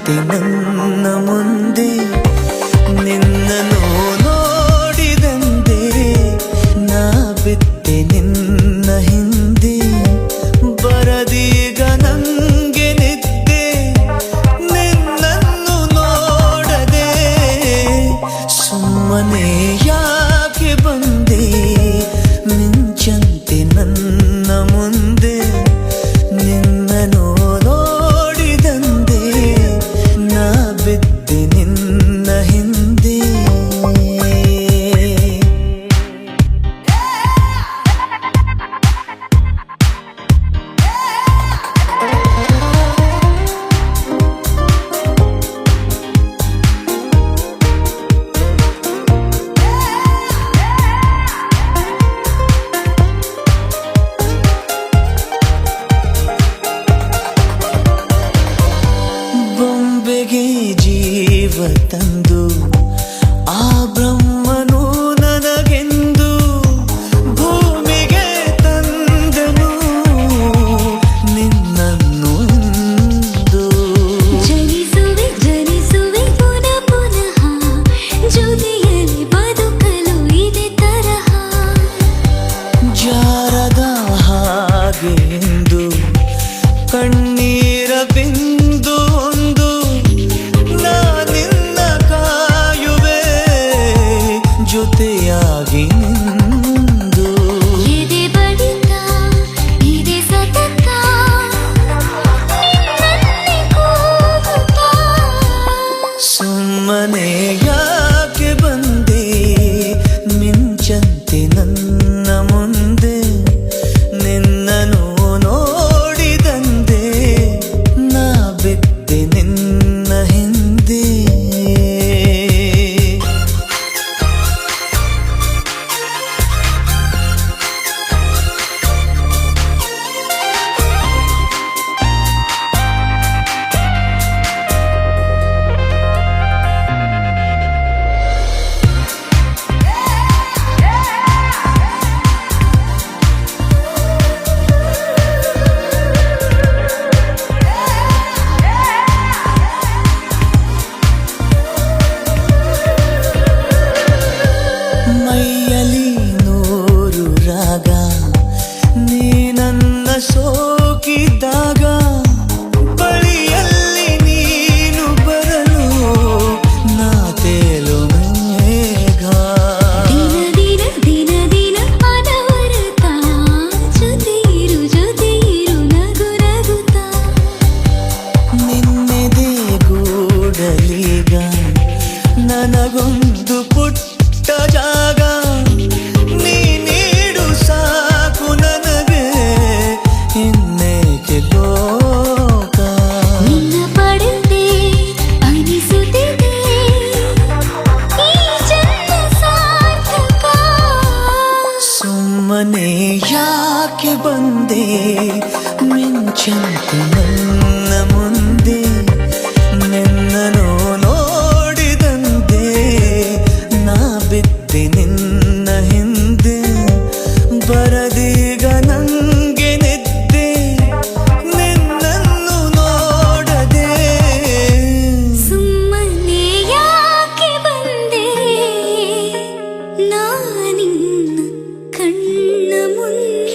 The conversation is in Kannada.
ಮಿಂಚಂತೆ ನನ್ನ ಮುಂದೆ ನಿನ್ನನ್ನು ನೋಡಿದಂತೆ ನಾ ಬಿತ್ತೆ ನಿನ್ನ ಹಿಂದೆ ಬರದೀಗ ನಂಗೆ ನಿದ್ದೆ ನಿನ್ನನ್ನು ನೋಡದೆ ಸುಮ್ಮನೆ ಯಾಕೆ ಬಂದೆ ಮಿಂಚಂತೆ ನನ್ನ ಮುಂದೆ ನಿನ್ನನ್ನು ನೋಡಿದಂತೆ ನಾ ಬಿದ್ದೆ ನಿನ್ನ ಹಿಂದೆ ಬೊಂಬೆಗೆ ಜೀವ ತಂದು ಆ ಬ್ರಹ್ಮನು ನನಗೆಂದು ಭೂಮಿಗೆ ತಂದನು ನಿನ್ನನ್ನು ಜನಿಸುವೆ ಜನಿಸುವೆ ಪುನಃ ಪುನಃ ಜೊತೆಯಲ್ಲಿ ಬದುಕಲು ಇದೆ ತರಹ ಜಾರದ ಹಾಗೆ ಎಂದು ಕಣ್ಣೀರ ಬಿಂದು ಒಂದು ನಾನಿನ್ನ ಕಾಯುವೆ ಜೊತೆಯಾಗಿ ನಿಂದು ಎದೆ ಬಡಿತ ಇದೆ ಸತತ ನಿನ್ನನ್ನೇ ಕೂಗುತ್ತಾ ಸುಮ್ಮನೆ ಯಾಕೆ ಬಂದೆ ಮಿಂಚಂತೆ ನನ್ನ ಮುಂದೆ ನಿನ್ನನ್ನು ನೋಡಿದಂತೆ ನಾ ಬಿದ್ದೆ ನಿನ್ನ ಹಿಂದೆ ಮೈಯಲಿ ನೂರು ರಾಗ ನೀ ನನ್ನ ಸೋಕಿದ್ದಾಗ ಬಳಿಯಲ್ಲಿ ನೀನು ಬರಲು ನಾ ತೇಲು ಮೇಘ ದಿನ ದಿನ ದಿನ ದಿನ ಅನವರತ ಜೊತೆಯಿರು ಜೊತೆಯಿರು ನಗು ನಗುತ್ತಾ ನಿನ್ನೆದೆ ಗೂಡಲೀಗ ನನಗೊಂದು ಪುಟ್ಟ ಜಾಗ ನೀ ನೀಡು ಸಾಕು ನನಗೆ ಇನ್ನೇಕೆ ಲೋಕ ನಿನ್ನ ಪಡೆದೆ ಅನಿಸುತ್ತಿದೆ ಈ ಜನ್ಮ ಸಾರ್ಥಕ ಸುಮ್ಮನೆ ಯಾಕೆ ಬಂದೆ ಮಿಂಚಂತೆ ನನ್ನ ಮುಂದೆ ನಿನ್ನನ್ನು ನೋಡಿದಂತೆ ನಾ ಬಿದ್ದೆ ನಿನ್ನ ಹಿಂದೆ ಬರದೀಗ ನಂಗೆ ನಿದ್ದೆ ನಿನ್ನನ್ನು ನೋಡದೆ ಸುಮ್ಮನೆ ಯಾಕೆ ಬಂದೆ ನಾನಿನ್ನ ಕಣ್ಣ ಮುಂದೆ